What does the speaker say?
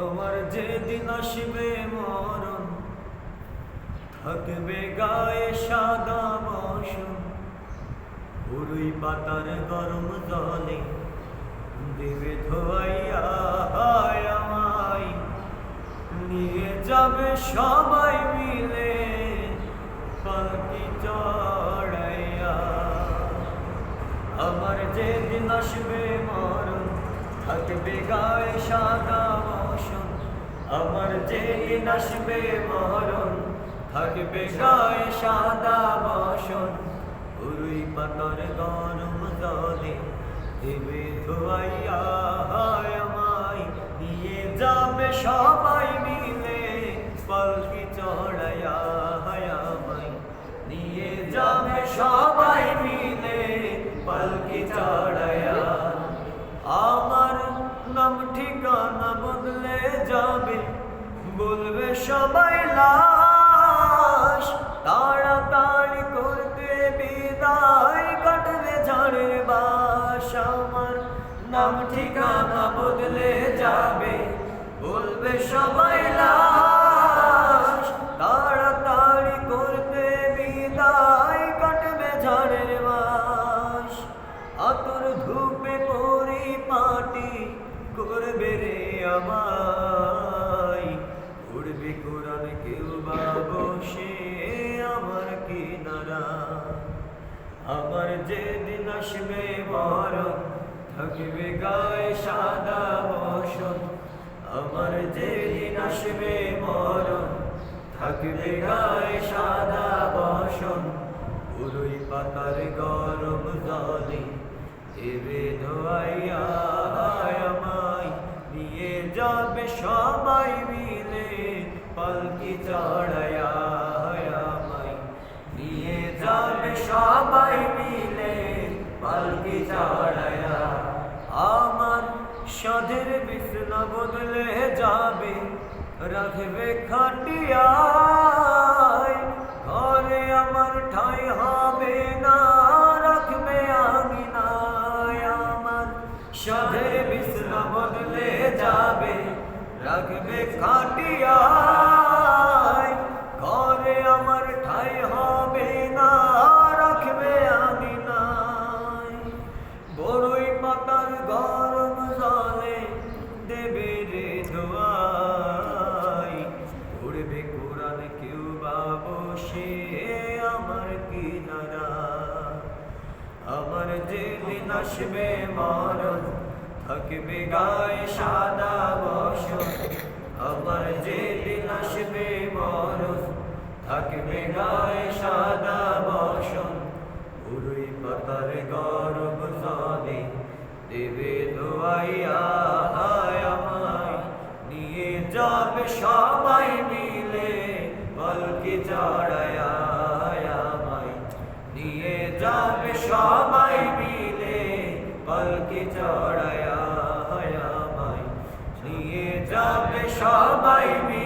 আমার যেদিন আসবে মরণ, থাকবে গায়ে সাদা বসন, পুরুই পাতার গরম জলে দেবে ধোয়াইয়া আমায়, নিয়ে যাবে সবাই মিলে পালকি চড়াইয়া। আমার যেদিন আসবে মরণ, থাকবে গায়ে সাদা বসন, আমার যেদিন আসবে মরণ, থাকবে গায়ে সাদা বসন, পুরুই পাতার গরম জলে দেবে ধোয়াইয়া আমায়, নিয়ে যাবে সবাই মিলে পালকি চড়াইয়া আমায়, নিয়ে যাবে সবাই মিলে পালকি চড়াইয়া। আমার নাম ঠিকানা বদলে যাবে, বলবে সবাই লাশ, তাড়াতাড়ি করতে বিদায়, কাটবে ঝড়ের বাস। আমার নাম ঠিকানা বদলে যাবে, বলবে সবাই লাশ, তাড়াতাড়ি করতে বিদায়, কাটবে ঝড়ের বাস। আতর ধূপে পরিপাটি করবে রে আমায়, উড়বে কোরআন কেউ বা বসে আমার কিনারা। আমার যেদিন আসবে মরণ, থাকবে গায়ে সাদা বসন, আমার যেদিন আসবে মরণ, থাকবে গায়ে সাদা বসন, পুরুই পাতার গরম জলে দেবে ধোয়াইয়া আমায়, নিয়ে যাবে সবাই মিলে পালকি চড়াইয়া আমায়, নিয়ে যাবে সবাই মিলে পালকি চড়াইয়া। আমার সাধের বিছনা বদলে যাবে, রাখবে খাটিয়ায়, ঘরে আমার ঠাঁই হবে না, রাখবে আঙিনায়। আমার সাধের বিছনা বদলে যাবে, রাখবে খাটিয়ায়, ঘরে আমার ঠাঁই হবে না, রাখবে আঙিনায়। বড়ই পাতার গরম জলে দেবে রে ধোয়াই, উড়বে কোরআন কেউ বা বসে আমার কিনারা। আমার যেদিন আসবে মরণ, থাকবে গায়ে সাদা বসন, আমার যেদিন আসবে মরণ, থাকবে গায়ে সাদা বসন, পুরুই পাতার গরম জলে দেবে ধোয়াইয়া আমায়, নিয়ে যাবে সবাই মিলে পালকি চড়াইয়া আমায়, নিয়ে যাবে সবাই মিলে পালকি চড়াইয়া আমায়, নিয়ে যাবে সবাই মিলে।